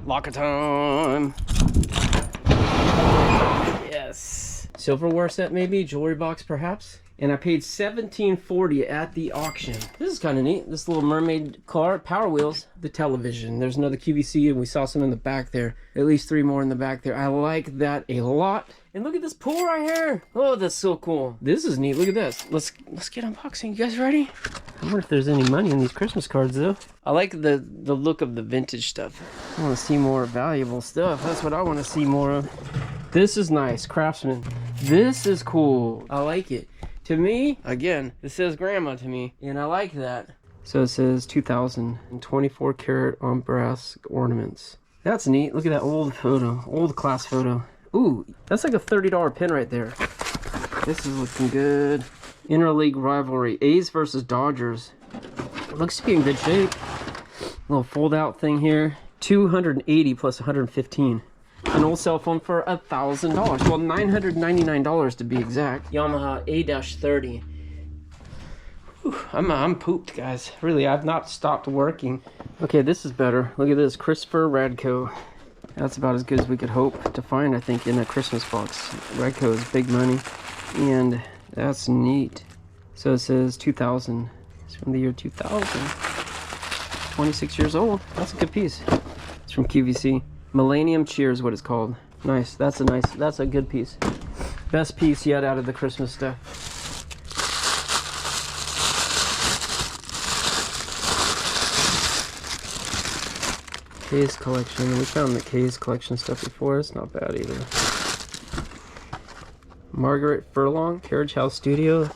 Locker time. Yes. Silverware set maybe, jewelry box perhaps. And I paid $17.40 at the auction. This is kind of neat. This little mermaid car, Power Wheels, the television. There's another QVC, and we saw some in the back there. At least 3 more in the back there. I like that a lot. And look at this pool right here. Oh, that's so cool. This is neat. Look at this. Let's get unboxing. You guys ready? I wonder if there's any money in these Christmas cards though. I like the look of the vintage stuff. I want to see more valuable stuff. That's what I want to see more of. This is nice, Craftsman. This is cool. I like it. To me, again, it says grandma to me, and I like that. So it says 2024 karat on brass ornaments. That's neat. Look at that old photo, old class photo. Ooh, that's like a $30 pin right there. This is looking good. Interleague rivalry, A's versus Dodgers. It looks to be in good shape. Little fold out thing here. 280 plus 115. An old cell phone for $1,000. Well, $999 to be exact. Yamaha A-30. Whew, I'm pooped, guys. Really, I've not stopped working. Okay, this is better. Look at this, Christopher Radko. That's about as good as we could hope to find, I think, in a Christmas box. Radko is big money, and that's neat. So it says 2000. It's from the year 2000. 26 years old. That's a good piece. It's from QVC. Millennium Cheer is what it's called. Nice. That's a good piece. Best piece yet out of the Christmas stuff. K's collection. We found the K's collection stuff before. It's not bad either. Margaret Furlong, Carriage House Studio.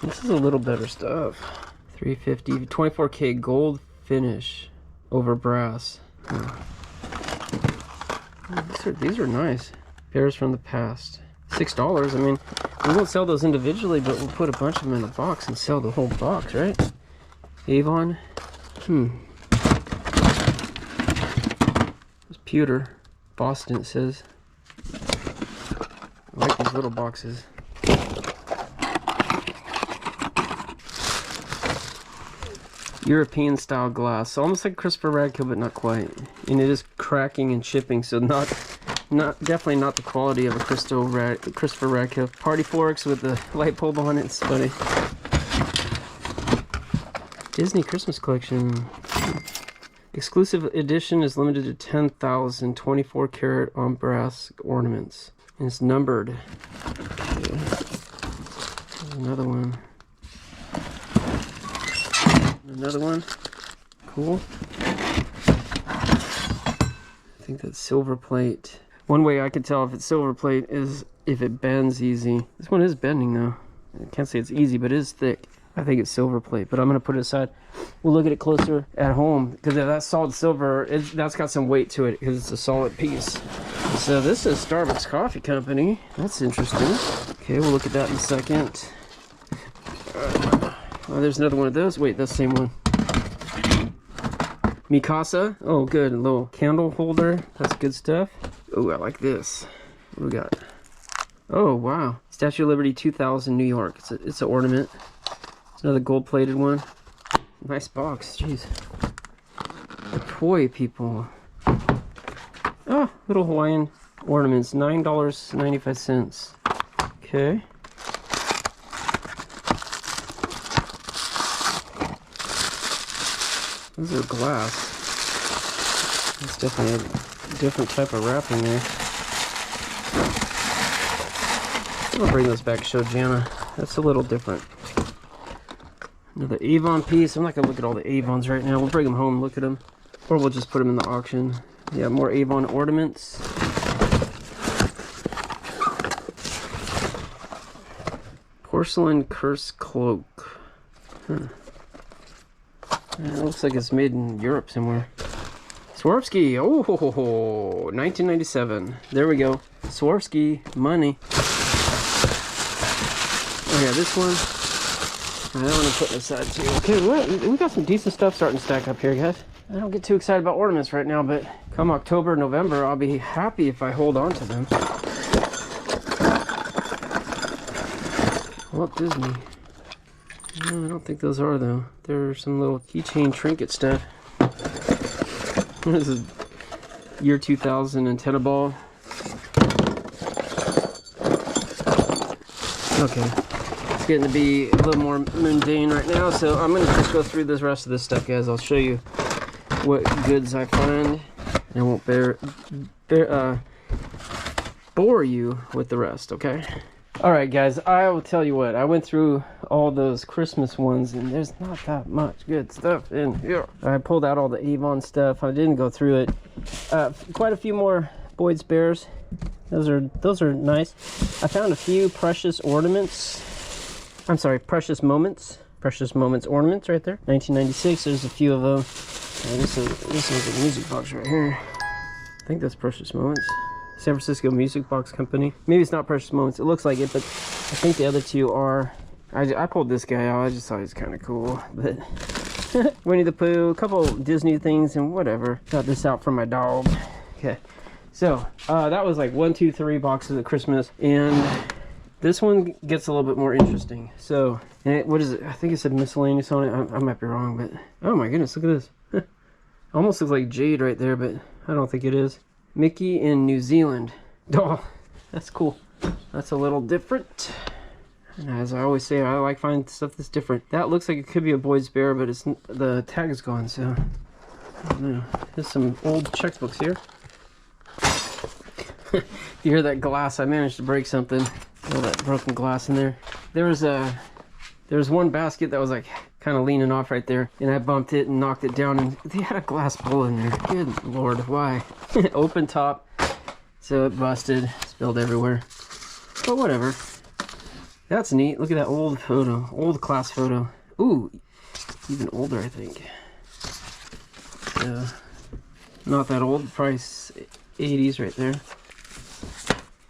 This is a little better stuff. 350, 24K gold finish over brass. These are nice. Pairs from the past. $6. I mean, we won't sell those individually, but we'll put a bunch of them in a box and sell the whole box, right? Avon. It's pewter. Boston, it says. I like these little boxes. European style glass, so almost like Christopher Radko, but not quite. And it is cracking and chipping, so definitely not the quality of a Christopher Radko. Party forks with the light bulb on it. It's funny. Disney Christmas collection. Exclusive edition is limited to 10,000 24 karat on brass ornaments. And it's numbered. Okay. There's another one. Another one. Cool. I think that's silver plate. One way I can tell if it's silver plate is if it bends easy. This one is bending though. I can't say it's easy, but it is thick. I think it's silver plate, but I'm going to put it aside. We'll look at it closer at home because that's solid silver. That's got some weight to it because it's a solid piece. So this is Starbucks Coffee Company. That's interesting. Okay, we'll look at that in a second. Oh, there's another one of those. Wait, that's the same one. Mikasa. Oh, good. A little candle holder. That's good stuff. Oh, I like this. What do we got? Oh, wow. Statue of Liberty 2000 New York. It's an ornament. It's another gold-plated one. Nice box. Jeez. The toy people. Oh, little Hawaiian ornaments. $9.95. Okay. Those are glass. That's definitely a different type of wrapping there. I'm gonna bring those back, show Jana. That's a little different. Another Avon piece. I'm not gonna look at all the Avons right now. We'll bring them home and look at them. Or we'll just put them in the auction. Yeah, more Avon ornaments. Porcelain curse cloak. It looks like it's made in Europe somewhere. Swarovski. Oh, 1997. There we go. Swarovski money. Oh yeah, this one. I want to put it aside too. Okay, we got some decent stuff starting to stack up here, guys. I don't get too excited about ornaments right now, but come October, November, I'll be happy if I hold on to them. Walt Disney. No, I don't think those are though. They're some little keychain trinket stuff. This is year 2000 antenna ball. Okay, it's getting to be a little more mundane right now, so I'm gonna just go through this rest of this stuff, guys. I'll show you what goods I find. I won't bore you with the rest, okay? All right, guys, I will tell you what. I went through all those Christmas ones, and there's not that much good stuff in here. I pulled out all the Avon stuff. I didn't go through it. Quite a few more Boyd's Bears. Those are nice. I found a few Precious Ornaments. I'm sorry, Precious Moments. Precious Moments ornaments right there. 1996. There's a few of them. This is a music box right here. I think that's Precious Moments. San Francisco Music Box Company. Maybe it's not Precious Moments. It looks like it, but I think the other two are. I pulled this guy out. I just thought he was kind of cool. But Winnie the Pooh, a couple Disney things, and whatever. Got this out for my dog. Okay. So, that was like 1, 2, 3 boxes at Christmas. And this one gets a little bit more interesting. So, and what is it? I think it said miscellaneous on it. I might be wrong, but oh my goodness, look at this. Almost looks like jade right there, but I don't think it is. Mickey in New Zealand. Oh, that's cool. That's a little different. And as I always say, I like finding stuff that's different. That looks like it could be a Boyd's Bear, but it's the tag is gone, so I don't know. There's some old checkbooks here. You hear that glass? I managed to break something. All that broken glass in there. There was one basket that was like kind of leaning off right there, and I bumped it and knocked it down, and they had a glass bowl in there. Good lord, why? Open top, so it busted, spilled everywhere. But whatever. That's neat. Look at that old photo, old class photo. Ooh, even older, I think. Not that old. Price 80s right there.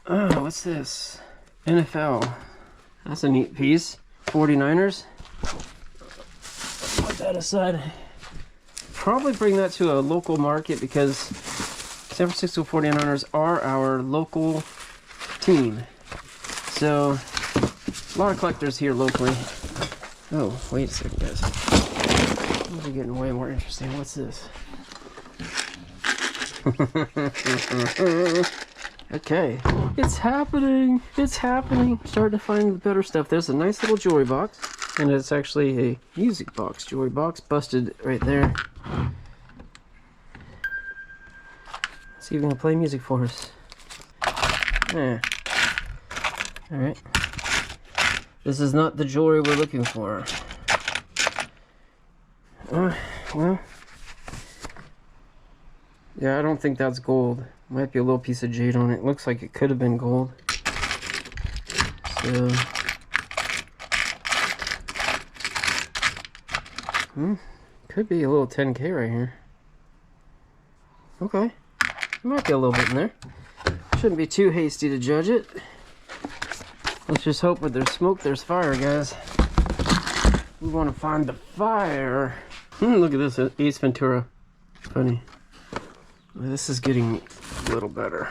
Oh, what's this? NFL. That's a neat piece. 49ers. Put that aside. Probably bring that to a local market because San Francisco 49ers are our local team. So, a lot of collectors here locally. Oh, wait a second, guys. These are getting way more interesting. What's this? Okay, it's happening. It's happening. Starting to find the better stuff. There's a nice little jewelry box, and it's actually a music box. Jewelry box busted right there. Let's see if we can play music for us. Yeah. All right. This is not the jewelry we're looking for. Well. Yeah, I don't think that's gold. Might be a little piece of jade on it. Looks like it could have been gold. So, could be a little 10K right here. Okay, might be a little bit in there. Shouldn't be too hasty to judge it. Let's just hope where there's smoke, there's fire, guys. We want to find the fire. Look at this, Ace Ventura. Funny. This is getting a little better.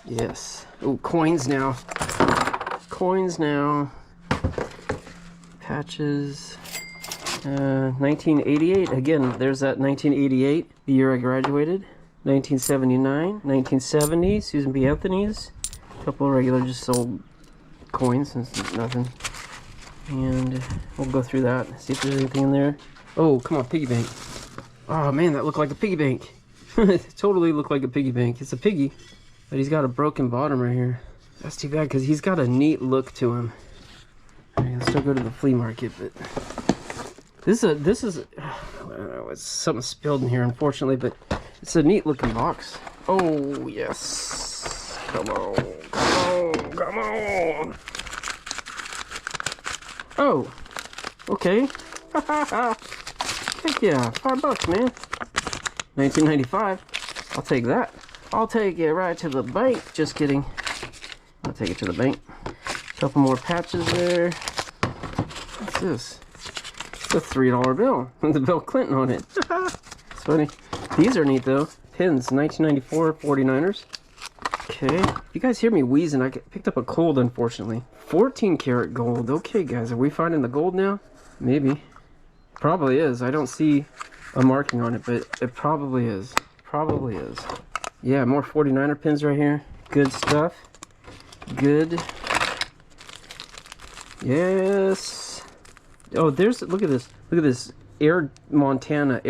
Yes. Oh, coins now. Coins now. Patches. 1988. Again, there's that 1988, the year I graduated. 1979, 1970, Susan B. Anthony's. A couple of regular just sold coins, since nothing. And we'll go through that, see if there's anything in there. Oh, come on, piggy bank. Oh man, that looked like a piggy bank. It totally looked like a piggy bank. It's a piggy, but he's got a broken bottom right here. That's too bad because he's got a neat look to him. All right, let's still go to the flea market, but this is I don't know, it's something spilled in here, unfortunately, but it's a neat looking box. Oh yes, come on, come on, come on. Oh, okay. Heck yeah, $5, man. 1995. I'll take that. I'll take it right to the bank. Just kidding. I'll take it to the bank. Couple more patches there. What's this? It's a $3 bill with the Bill Clinton on it. It's funny. These are neat though. Pins, 1994 49ers. Okay. You guys hear me wheezing? I picked up a cold, unfortunately. 14 karat gold. Okay, guys, are we finding the gold now? Maybe. Probably is. I don't see a marking on it, but it probably is. probably is. Yeah, more 49er pins right here. Good stuff. Good. Yes. Oh, there's, look at this. Look at this. Air Montana.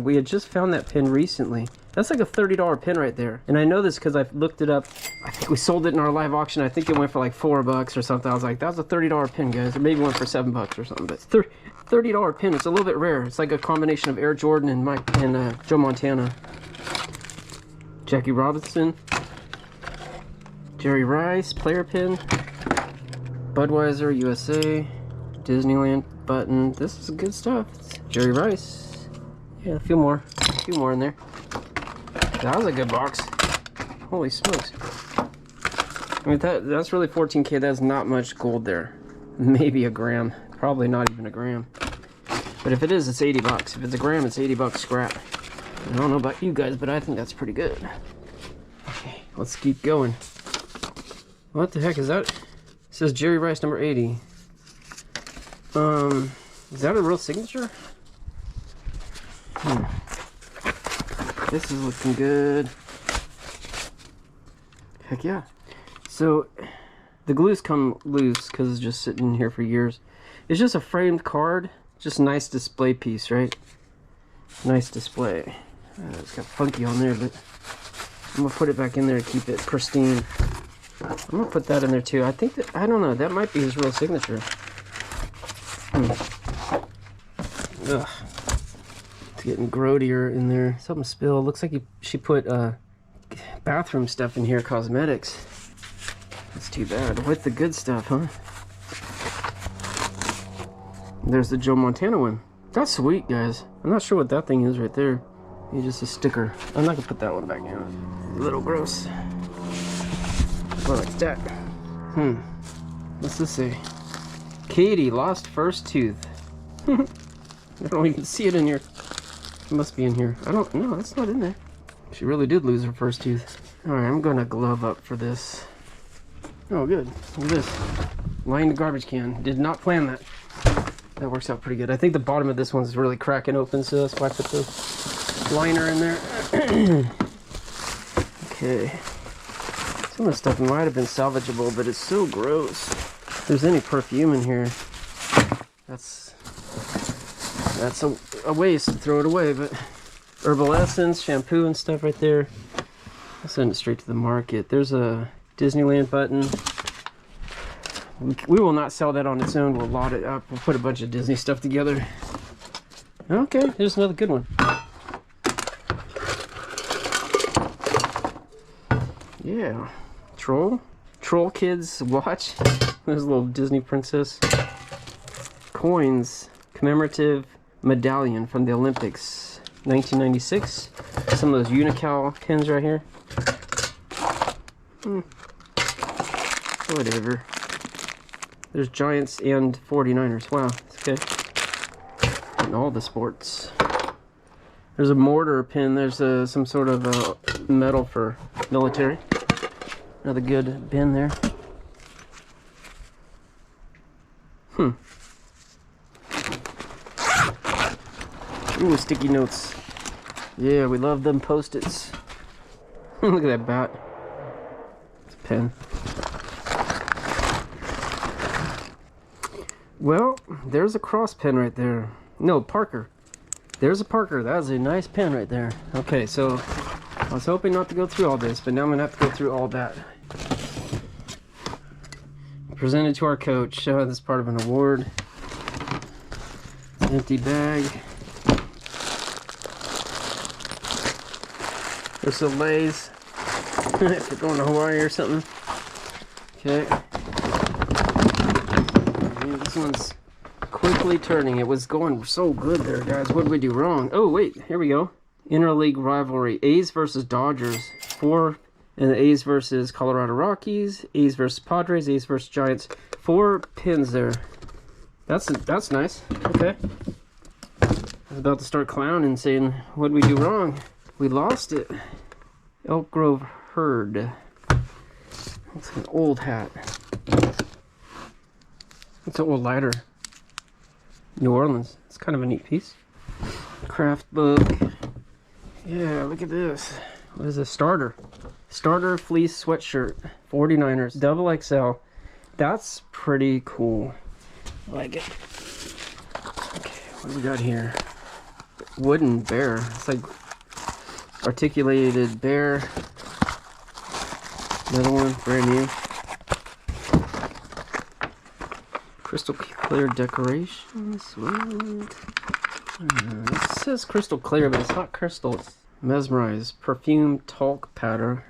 We had just found that pin recently. That's like a $30 pin right there. And I know this because I've looked it up. I think we sold it in our live auction. I think it went for like $4 or something. I was like, that was a $30 pin, guys. Or maybe it went for $7 or something. But it's $30 pin. It's a little bit rare. It's like a combination of Air Jordan and Joe Montana. Jackie Robinson. Jerry Rice, player pin. Budweiser, USA. Disneyland button. This is good stuff. It's Jerry Rice. Yeah, a few more in there. That was a good box. Holy smokes. I mean, that's really 14K. That's not much gold there. Maybe a gram. Probably not even a gram. But if it is, it's $80. If it's a gram, it's $80 scrap. I don't know about you guys, but I think that's pretty good. Okay, let's keep going. What the heck is that? It says Jerry Rice number 80. Is that a real signature? This is looking good. Heck yeah. So, the glues come loose because it's just sitting in here for years. It's just a framed card. Just a nice display piece, right? Nice display. It's got funky on there, but I'm going to put it back in there to keep it pristine. I'm going to put that in there too. I think that, I don't know, that might be his real signature. Ugh. It's getting grodier in there. Something spilled. Looks like she put bathroom stuff in here, cosmetics. That's too bad. With the good stuff, huh? There's the Joe Montana one. That's sweet, guys. I'm not sure what that thing is right there. It's just a sticker. I'm not gonna put that one back in. A little gross. What like that? What's this say? Katie lost first tooth. I don't even see it in here. It must be in here. I don't know. That's not in there. She really did lose her first tooth. All right, I'm gonna glove up for this. Oh, good. Look at this. Line the garbage can. Did not plan that. That works out pretty good. I think the bottom of this one's really cracking open, so that's why I put the liner in there. Okay. Some of the stuff might have been salvageable, but it's so gross. If there's any perfume in here, that's a waste to throw it away. But herbal essence, shampoo and stuff right there. I'll send it straight to the market. There's a Disneyland button. We will not sell that on its own. We'll lot it up. We'll put a bunch of Disney stuff together. Okay, here's another good one. Yeah. Troll Kids watch. There's a little Disney princess. Coins. Commemorative medallion from the Olympics. 1996. Some of those Unical pins right here. Whatever. There's Giants and 49ers. Wow, okay. And all the sports. There's a mortar pin. There's some sort of metal for military. Another good bin there. Ooh, sticky notes. Yeah, we love them Post-its. Look at that bat. It's a pen. Well, there's a cross pen right there. No, Parker. There's a Parker. That is a nice pen right there. Okay, so I was hoping not to go through all this, but now I'm going to have to go through all that. Presented to our coach. This is part of an award. Empty bag. There's some Lay's. If you're going to Hawaii or something. Okay. This one's quickly turning. It was going so good there, guys. What did we do wrong? Oh, wait. Here we go. Interleague rivalry. A's versus Dodgers. 4. And the A's versus Colorado Rockies. A's versus Padres. A's versus Giants. 4 pins there. That's nice. Okay. I was about to start clowning, saying, what did we do wrong? We lost it. Elk Grove Herd. Looks like an old hat. It's an old lighter. New Orleans. It's kind of a neat piece. Craft book. Yeah, look at this. What is this? Starter fleece sweatshirt, 49ers, double XL. That's pretty cool. I like it. Okay, what do we got here? Wooden bear. It's like articulated bear. Another one, brand new. Crystal clear decoration. Sweet. It says crystal clear, but it's not crystal. It's mesmerized. Perfume talc powder.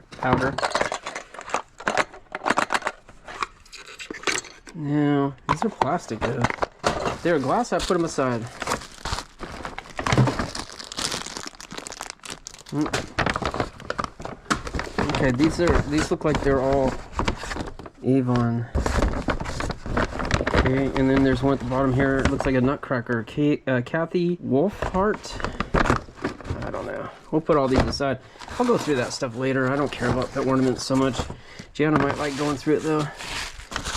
No, these are plastic though. If they're glass, I put them aside. Okay, these look like they're all Avon. Okay, and then there's one at the bottom here. It looks like a nutcracker. Kathy Wolfhart. I don't know. We'll put all these aside. I'll go through that stuff later. I don't care about the ornaments so much. Gianna might like going through it though.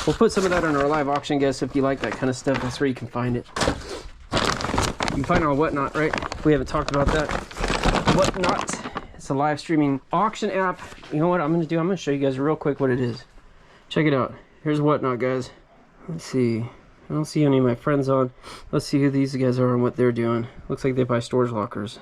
We'll put some of that on our live auction, guys. So if you like that kind of stuff, that's where you can find it. You can find it on Whatnot, right? We haven't talked about that. Whatnot. It's a live streaming auction app. You know what I'm gonna do? I'm gonna show you guys real quick what it is. Check it out. Here's Whatnot, guys. Let's see. I don't see any of my friends on. Let's see who these guys are and what they're doing. Looks like they buy storage lockers.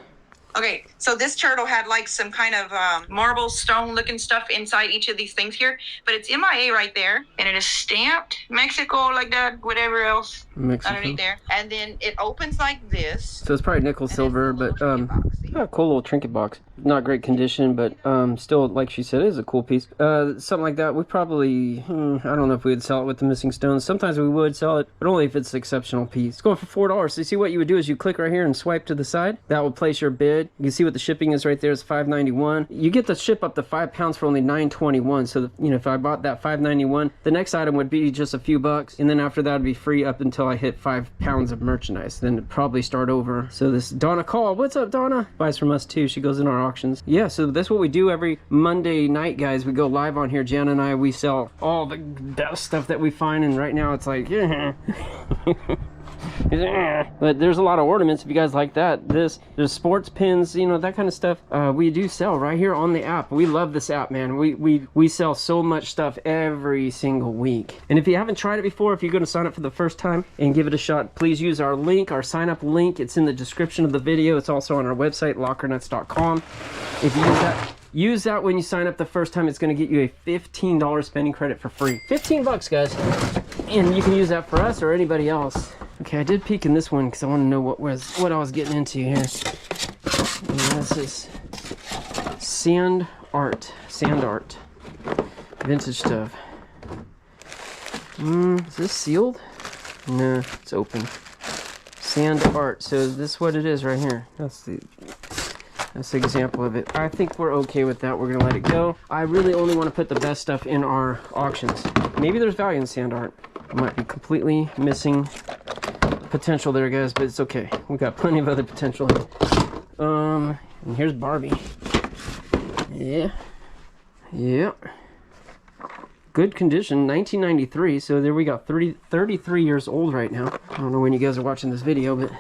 Okay, so this turtle had like some kind of marble stone looking stuff inside each of these things here, but it's MIA right there, and it is stamped Mexico like that, whatever else underneath there, and then it opens like this. So it's probably nickel silver, but yeah, cool little trinket box. Not great condition, but still, like she said, it is a cool piece. Something like that, we probably, I don't know if we would sell it with the missing stones. Sometimes we would sell it, but only if it's an exceptional piece. It's going for $4. So you see what you would do is you click right here and swipe to the side. That will place your bid. You can see what the shipping is right there. It's $5.91. You get to ship up to 5 pounds for only $9.21. So you know, if I bought that $5.91, the next item would be just a few bucks, and then after that would be free up until I hit 5 pounds of merchandise. Then it'd probably start over. So this Donna Call, what's up, Donna? Buys from us too. She goes in our auctions. Yeah, so that's what we do every Monday night, guys. We go live on here. Jan and I, we sell all the best stuff that we find, and right now it's like, yeah. But there's a lot of ornaments if you guys like that. There's sports pins, you know, that kind of stuff. We do sell right here on the app. We love this app, man. We sell so much stuff every single week. And if you haven't tried it before, if you're going to sign up for the first time and give it a shot, please use our link, our sign up link. It's in the description of the video. It's also on our website, lockernuts.com. If you use that when you sign up the first time, it's going to get you a $15 spending credit for free. 15 bucks, guys. And you can use that for us or anybody else. Okay, I did peek in this one because I want to know what I was getting into here. And this is sand art, vintage stuff. Is this sealed? No, it's open. Sand art. So this is what it is right here. That's the example of it. I think we're okay with that. We're gonna let it go. I really only want to put the best stuff in our auctions. Maybe there's value in sand art. I might be completely missing potential there, guys, but it's okay. We got plenty of other potential. And here's Barbie. Yeah. Good condition, 1993. So there we got 33 years old right now. I don't know when you guys are watching this video, but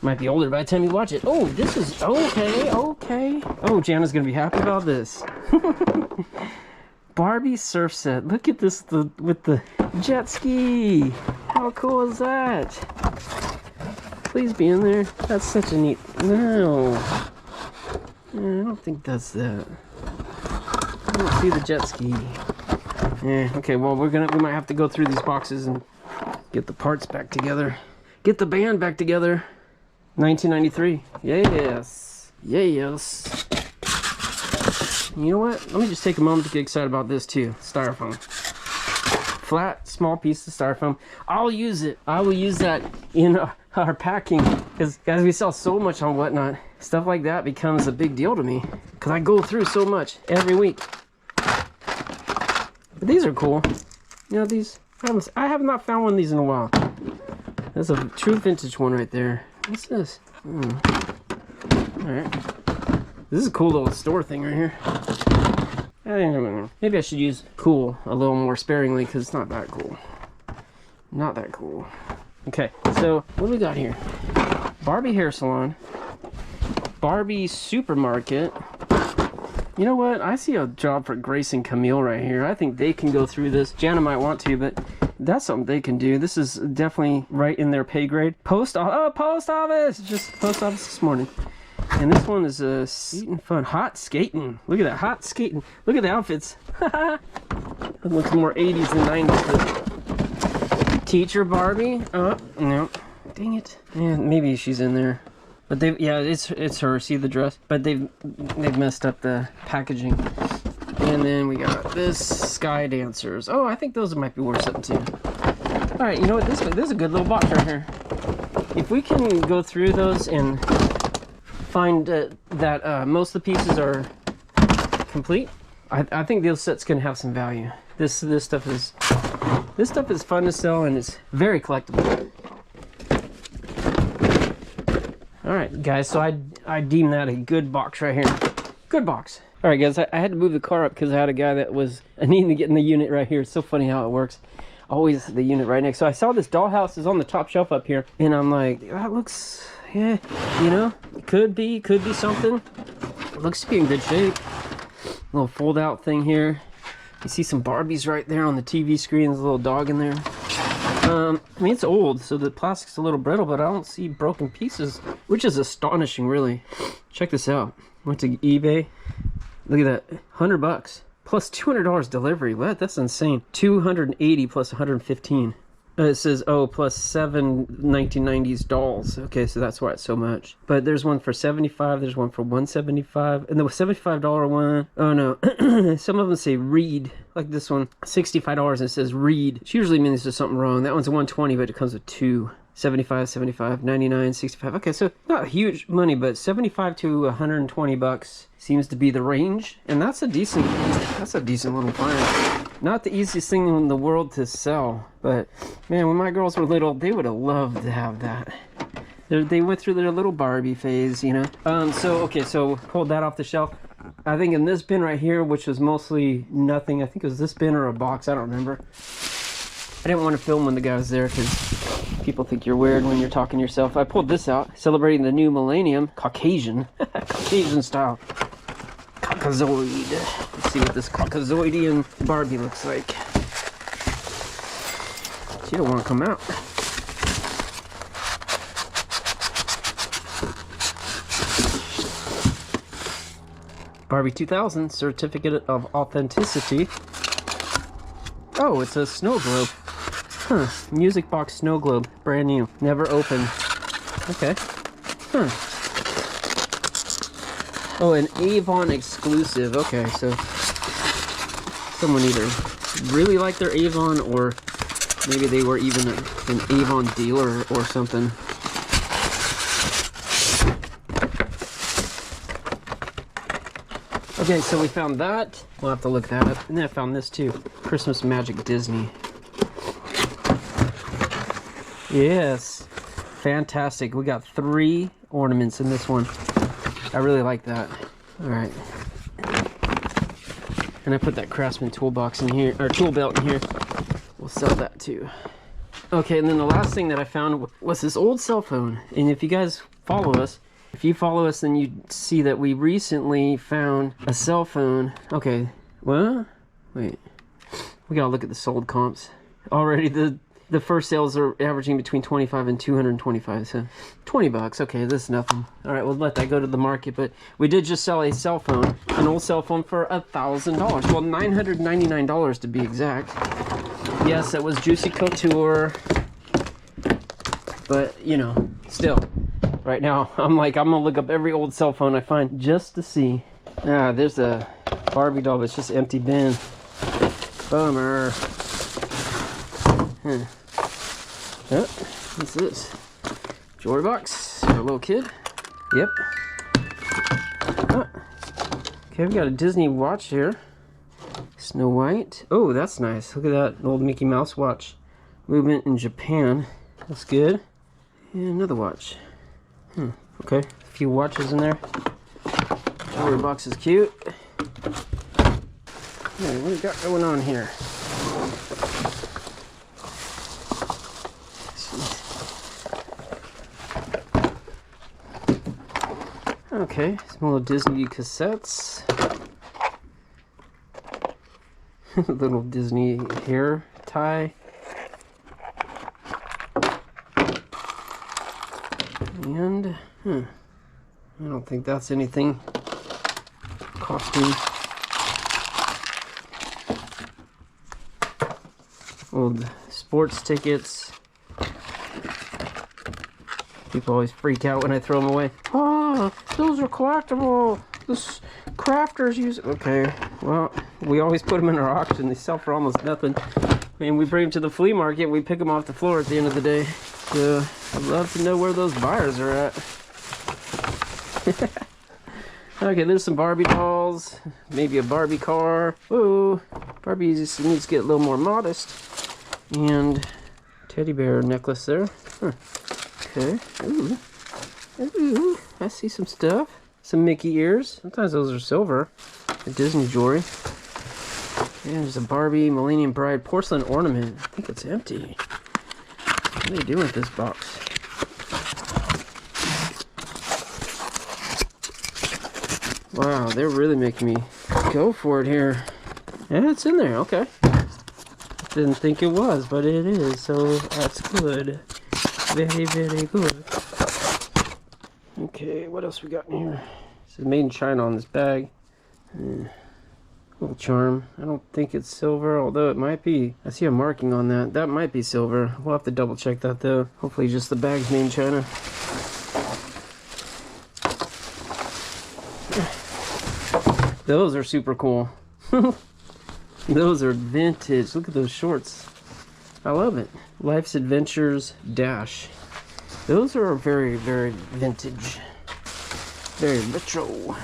might be older by the time you watch it. Oh, this is okay. Oh, Jana's gonna be happy about this. Barbie surf set. Look at this with the jet ski. How cool is that? Please be in there. That's such a neat. No, I don't think that's that. I don't see the jet ski. Yeah. Okay. Well, we might have to go through these boxes and get the parts back together. Get the band back together. 1993. Yes. You know what? Let me just take a moment to get excited about this too. Styrofoam. Flat, small piece of styrofoam. I'll use it. I will use that in our packing. Because, guys, we sell so much on Whatnot. Stuff like that becomes a big deal to me. Because I go through so much every week. But these are cool. You know, these... I have not found one of these in a while. That's a true vintage one right there. What's this? Alright. This is a cool little store thing right here. Maybe I should use cool a little more sparingly because it's not that cool. Not that cool. Okay, so what do we got here? Barbie Hair Salon. Barbie supermarket. You know what? I see a job for Grace and Camille right here. I think they can go through this. Jana might want to, but that's something they can do. This is definitely right in their pay grade. Post office! Just post office this morning. And this one is eating fun. Hot skating. Look at that. Hot skating. Look at the outfits. It looks more 80s than 90s. Teacher Barbie. Oh, no. Dang it. Yeah, maybe she's in there. But they, yeah, it's her. See the dress? But they've messed up the packaging. And then we got this Sky Dancers. Oh, I think those might be worth something too. All right, you know what? This is a good little box right here. If we can go through those and find that most of the pieces are complete, I think those sets can have some value. This stuff is fun to sell and it's very collectible. All right, guys, so I deem that a good box right here. Good box. All right, guys, I had to move the car up because I had a guy that was needing to get in the unit right here. It's so funny how it works. Always the unit right next. So I saw this dollhouse is on the top shelf up here, and I'm like, that looks, yeah, you know, could be something. It looks to be in good shape. Little fold out thing here. You see some Barbies right there on the TV screen. There's a little dog in there. I mean, it's old, so the plastic's a little brittle, but I don't see broken pieces, which is astonishing, really. Check this out. Went to eBay. Look at that, $100 plus $200 delivery. What? That's insane. 280 plus 115. It says, oh, plus 7 1990s dolls. Okay, so that's why it's so much. But there's one for 75, there's one for 175, and the $75 one, oh no, some of them say read, like this one, $65, and it says read. Which usually means there's something wrong. That one's a 120, but it comes with two. 75, 75, 99, 65. Okay, so not huge money, but 75 to 120 bucks seems to be the range, and that's a decent little find. Not the easiest thing in the world to sell, but man, when my girls were little, they would have loved to have that. They went through their little Barbie phase, you know. So pulled that off the shelf. I think in this bin right here, which was mostly nothing. I think it was this bin or a box. I don't remember. I didn't want to film when the guy was there because people think you're weird when you're talking to yourself. I pulled this out, celebrating the new millennium, Caucasian, Caucasian style, Caucasoid. Let's see what this Caucasoidian Barbie looks like. She don't want to come out. Barbie 2000 Certificate of Authenticity. Oh, it's a snow globe. Huh. Music box snow globe. Brand new. Never opened. Okay. Huh. Oh, an Avon exclusive. Okay, so someone either really liked their Avon or maybe they were even an Avon dealer or something. Okay, so we found that. We'll have to look that up. And then I found this too. Christmas Magic Disney. Yes. Fantastic. We got 3 ornaments in this one. I really like that. Alright. And I put that Craftsman toolbox in here, or tool belt in here. We'll sell that too. Okay, and then the last thing that I found was this old cell phone. And if you guys follow us, if you follow us, then you see that we recently found a cell phone. Okay, well, wait. We gotta look at the sold comps. Already the first sales are averaging between 25 and 225, so 20 bucks. Okay, this is nothing. All right, we'll let that go to the market, but we did just sell a cell phone, an old cell phone for $1,000. Well, $999 to be exact. Yes, it was Juicy Couture, but you know, still. Right now, I'm gonna look up every old cell phone I find just to see. Ah, there's a Barbie doll, but it's just empty bin. Bummer. Huh. Oh, what's this? Jewelry box for a little kid. Yep. Oh. Okay, we got a Disney watch here. Snow White. Oh, that's nice. Look at that, an old Mickey Mouse watch. Movement in Japan. That's good. And another watch. Okay, a few watches in there. Jewelry box is cute. Okay, what do we got going on here? Okay, some little Disney cassettes. Little Disney hair tie. And, I don't think that's anything. Costume. Old sports tickets. People always freak out when I throw them away. Oh, those are collectible. This crafters use. Okay, well, we always put them in our auction. They sell for almost nothing. And we bring them to the flea market. We pick them off the floor at the end of the day. So I'd love to know where those buyers are at. Okay, there's some Barbie dolls. Maybe a Barbie car. Ooh, Barbie just needs to get a little more modest. And teddy bear necklace there. Huh. Okay. Ooh. Ooh, I see some stuff. Some Mickey ears. Sometimes those are silver. The Disney jewelry. And there's a Barbie Millennium Bride porcelain ornament. I think it's empty. What do they do with this box? Wow, they're really making me go for it here. Yeah, it's in there. Okay. Didn't think it was, but it is. So that's good. Very, very good. Okay, what else we got in here? It says made in China on this bag. Little charm. I don't think it's silver, although it might be. I see a marking on that. That might be silver. We'll have to double check that though. Hopefully just the bag's made in China. Those are super cool. Those are vintage. Look at those shorts. I love it. Life's Adventures Dash. Those are very, very vintage. Very retro.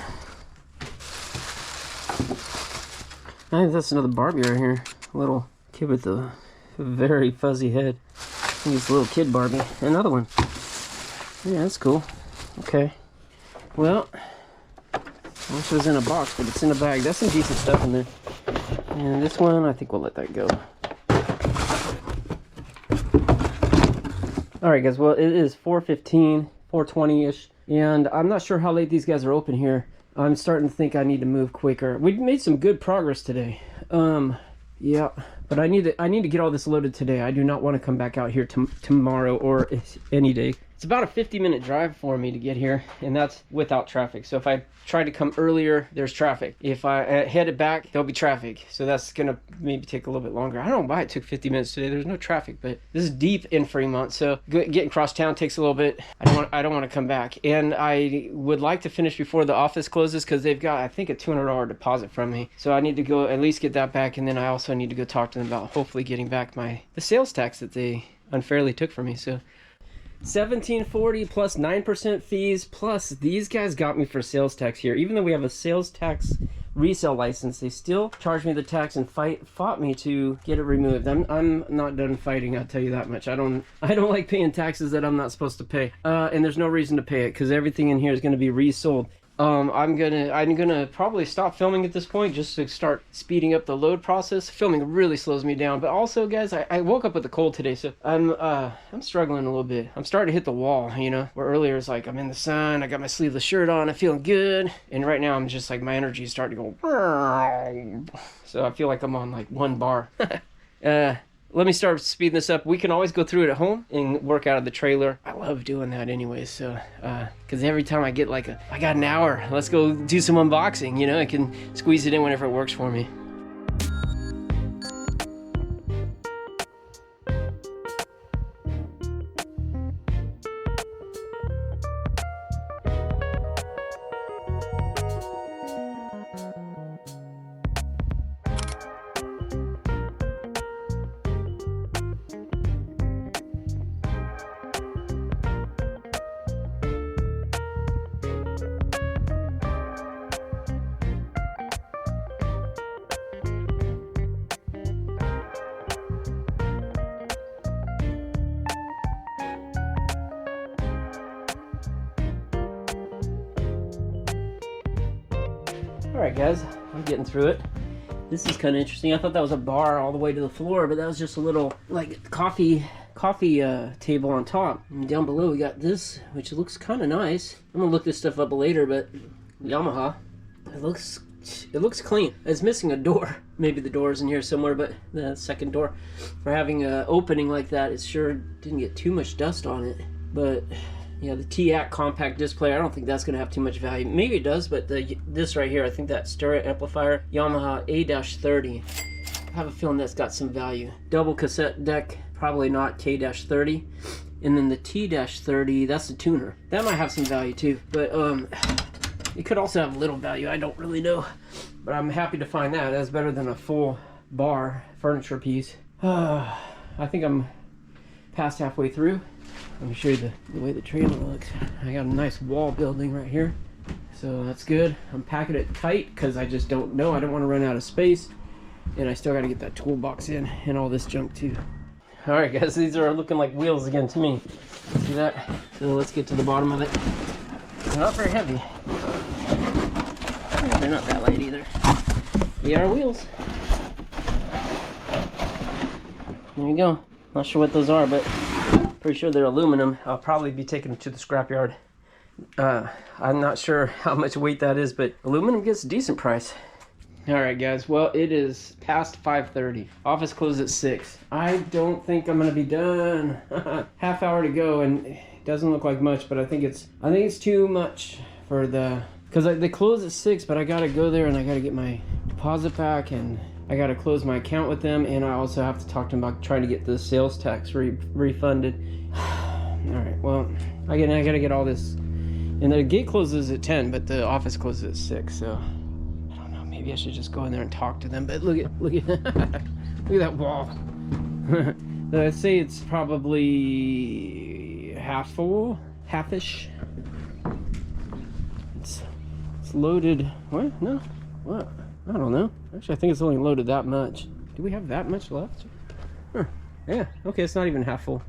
I think that's another Barbie right here. A little kid with a very fuzzy head. I think it's a little kid Barbie. Another one. Yeah, that's cool. Okay. Well, I wish it was in a box, but it's in a bag. That's some decent stuff in there. And this one, I think we'll let that go. Alright guys, well it is 4:15, 4:20-ish, and I'm not sure how late these guys are open here. I'm starting to think I need to move quicker. We've made some good progress today. Yeah, but I need to get all this loaded today. I do not want to come back out here tomorrow or any day. It's about a 50-minute drive for me to get here, and that's without traffic. So if I try to come earlier, there's traffic. If I headed back, there'll be traffic. So that's gonna maybe take a little bit longer. I don't know why it took 50 minutes today. There's no traffic, but this is deep in Fremont, so getting across town takes a little bit. I don't want to come back, and I would like to finish before the office closes because they've got, I think, a $200 deposit from me. So I need to go at least get that back, and then I also need to go talk to them about hopefully getting back the sales tax that they unfairly took from me. So $17.40 plus 9% fees, plus these guys got me for sales tax here. Even though we have a sales tax resale license, they still charged me the tax and fought me to get it removed. I'm not done fighting, I'll tell you that much. I don't like paying taxes that I'm not supposed to pay, and there's no reason to pay it because everything in here is going to be resold. I'm gonna probably stop filming at this point just to start speeding up the load process. Filming really slows me down, but also guys, I woke up with a cold today, so I'm struggling a little bit. I'm starting to hit the wall, you know, where earlier it's like I'm in the sun, I got my sleeveless shirt on, I'm feeling good, and right now I'm just like my energy is starting to go, so I feel like I'm on like 1 bar. Let me start speeding this up. We can always go through it at home and work out of the trailer. I love doing that anyway, so, because every time I get like I got an hour, let's go do some unboxing, you know, I can squeeze it in whenever it works for me. Alright guys, I'm getting through it. This is kind of interesting. I thought that was a bar all the way to the floor, but that was just a little like coffee coffee table on top. And down below we got this, which looks kind of nice. I'm gonna look this stuff up later, but Yamaha, it looks clean. It's missing a door. Maybe the door's in here somewhere, but the second door, for having an opening like that, it sure didn't get too much dust on it. But yeah, the T-Act compact display, I don't think that's going to have too much value. Maybe it does, but this right here, I think that stereo amplifier, Yamaha A-30. I have a feeling that's got some value. Double cassette deck, probably not K-30. And then the T-30, that's the tuner. That might have some value too, but it could also have little value. I don't really know, but I'm happy to find that. That's better than a full bar furniture piece. I think I'm past halfway through. Let me show you the way the trailer looks. I got a nice wall building right here, so that's good. I'm packing it tight because I just don't know. I don't want to run out of space, and I still got to get that toolbox in and all this junk too. All right, guys, these are looking like wheels again to me. See that? So let's get to the bottom of it. They're not very heavy. They're not that light either. They are wheels. There you go. Not sure what those are, but pretty sure they're aluminum. I'll probably be taking them to the scrapyard. I'm not sure how much weight that is, but aluminum gets a decent price. All right, guys. Well, it is past 5:30. Office closed at 6. I don't think I'm gonna be done. Half hour to go, and it doesn't look like much, but I think it's too much for because they close at 6, but I gotta go there and I gotta get my deposit back, and I gotta close my account with them, and I also have to talk to them about trying to get the sales tax refunded. All right, well, I gotta get all this, and the gate closes at 10, but the office closes at 6, so I don't know. Maybe I should just go in there and talk to them. But look at look at that wall. I'd say it's probably half full, halfish. It's loaded. What? No. What? I don't know. Actually, I think it's only loaded that much. Do we have that much left? Huh. Yeah. Okay, it's not even half full.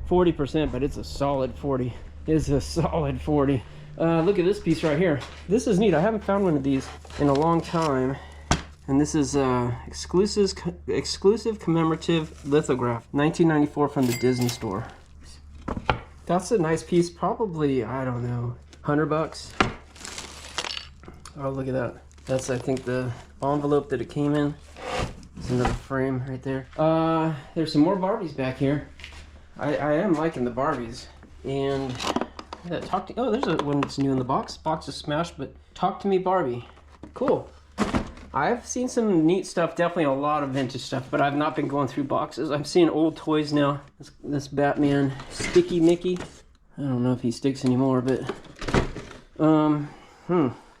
40%, but it's a solid 40. It's a solid 40. Look at this piece right here. This is neat. I haven't found one of these in a long time. And this is exclusive commemorative lithograph, 1994 from the Disney store. That's a nice piece. Probably, I don't know, $100. Oh, look at that. That's, I think, the envelope that it came in. There's another frame right there. There's some more Barbies back here. I am liking the Barbies. And oh, there's one that's new in the box. Box is smashed, but Talk to Me Barbie. Cool. I've seen some neat stuff, definitely a lot of vintage stuff, but I've not been going through boxes. I'm seeing old toys now. This Batman Sticky Mickey. I don't know if he sticks anymore, but a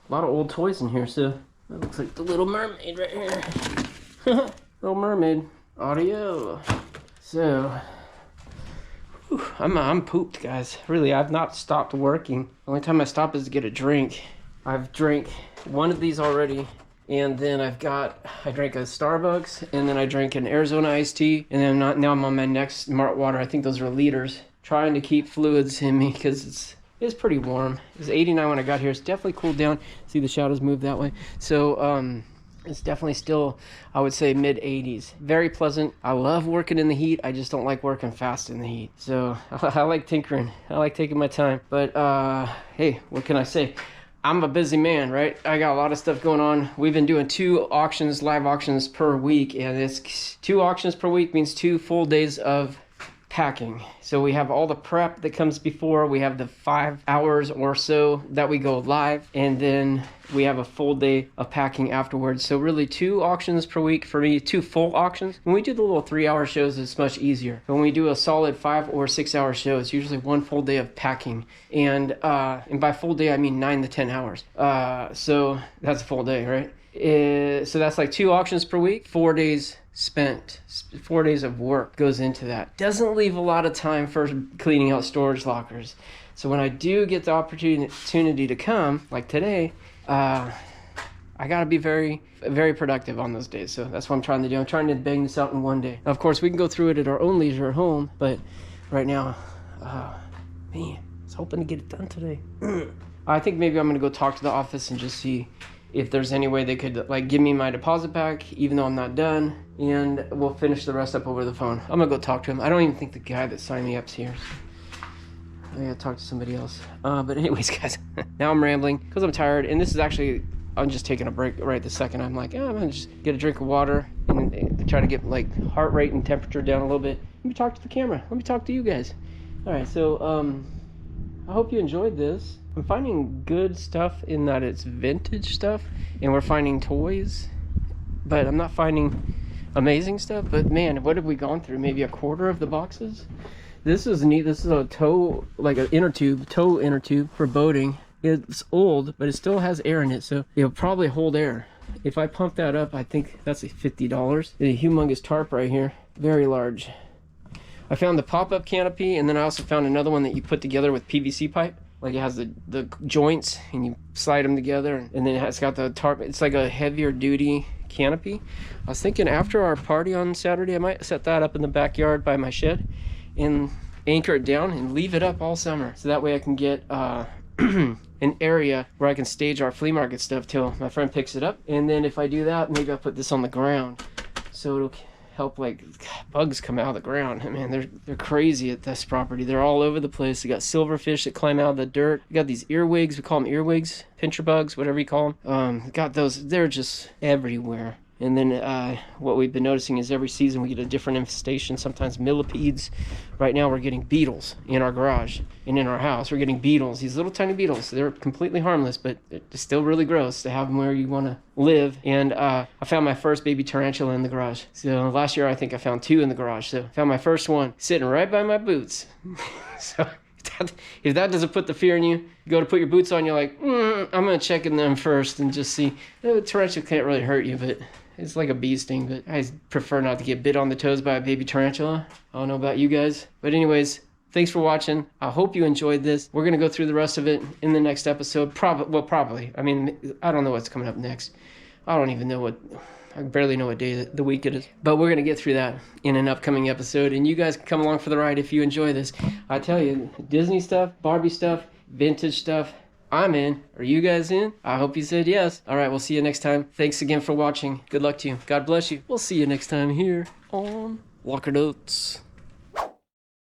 lot of old toys in here. So that looks like the Little Mermaid right here. Little Mermaid audio. So whew, I'm pooped, guys. Really, I've not stopped working. The only time I stop is to get a drink. I've drank one of these already. And then I drank a Starbucks, and then I drank an Arizona iced tea, and then now I'm on my next Smart Water. I think those are liters. Trying to keep fluids in me because it's pretty warm. It was 89 when I got here. It's definitely cooled down. See the shadows move that way. So it's definitely still, I would say, mid 80s. Very pleasant. I love working in the heat. I just don't like working fast in the heat. So I like tinkering. I like taking my time. But hey, what can I say? I'm a busy man, right? I got a lot of stuff going on. We've been doing 2 auctions, live auctions per week, and it's 2 auctions per week means 2 full days of packing. So we have all the prep that comes before, we have the 5 hours or so that we go live, and then we have a full day of packing afterwards. So really 2 auctions per week for me, 2 full auctions. When we do the little 3-hour shows, it's much easier. But when we do a solid 5 or 6 hour show, it's usually 1 full day of packing. And by full day, I mean 9 to 10 hours. So that's a full day, right? So that's like 2 auctions per week, 4 days spent, 4 days of work goes into that. Doesn't leave a lot of time for cleaning out storage lockers. So when I do get the opportunity to come, like today, I gotta be very, very productive on those days. So that's what I'm trying to do. I'm trying to bang this out in one day. Now, of course, we can go through it at our own leisure at home, but right now, man, I was hoping to get it done today. I think maybe I'm gonna go talk to the office and just see if there's any way they could like give me my deposit back, even though I'm not done, and we'll finish the rest up over the phone. I'm gonna go talk to him. I don't even think the guy that signed me up's here. I gotta talk to somebody else. But anyways, guys, now I'm rambling because I'm tired, and this is actually, I'm just taking a break right this second. I'm like, I'm gonna just get a drink of water and try to get like heart rate and temperature down a little bit. Let me talk to the camera. Let me talk to you guys. All right, so I hope you enjoyed this. I'm finding good stuff in that it's vintage stuff, and we're finding toys, but I'm not finding amazing stuff. But man, what have we gone through? Maybe a quarter of the boxes. This is neat. This is a tow, like an tow inner tube for boating. It's old, but it still has air in it, so it'll probably hold air. If I pump that up, I think that's like $50. A humongous tarp right here, very large. I found the pop-up canopy, and then I also found another one that you put together with PVC pipe. Like it has the joints, and you slide them together, and then it's got the tarp. It's like a heavier duty canopy. I was thinking after our party on Saturday, I might set that up in the backyard by my shed and anchor it down and leave it up all summer. So that way I can get an area where I can stage our flea market stuff till my friend picks it up. And then if I do that, maybe I'll put this on the ground so it'll help like bugs come out of the ground. Man, they're crazy at this property. They're all over the place. They got silverfish that climb out of the dirt. We got these earwigs. We call them earwigs, pincher bugs, whatever you call them. Got those. They're just everywhere. And then what we've been noticing is every season we get a different infestation, sometimes millipedes. Right now we're getting beetles in our garage and in our house. We're getting beetles, these little tiny beetles. They're completely harmless, but it's still really gross to have them where you want to live. And I found my first baby tarantula in the garage. So last year I think I found 2 in the garage. So I found my first one sitting right by my boots. So if that doesn't put the fear in you, you go to put your boots on, you're like, I'm going to check in them first and just see. Tarantula can't really hurt you, but it's like a bee sting, but I prefer not to get bit on the toes by a baby tarantula. I don't know about you guys. But anyways, thanks for watching. I hope you enjoyed this. We're going to go through the rest of it in the next episode. Probably. I mean, I don't know what's coming up next. I don't even know I barely know what day of the week it is. But we're going to get through that in an upcoming episode. And you guys can come along for the ride if you enjoy this. I tell you, Disney stuff, Barbie stuff, vintage stuff, I'm in. Are you guys in? I hope you said yes. All right, we'll see you next time. Thanks again for watching. Good luck to you. God bless you. We'll see you next time here on Locker Notes.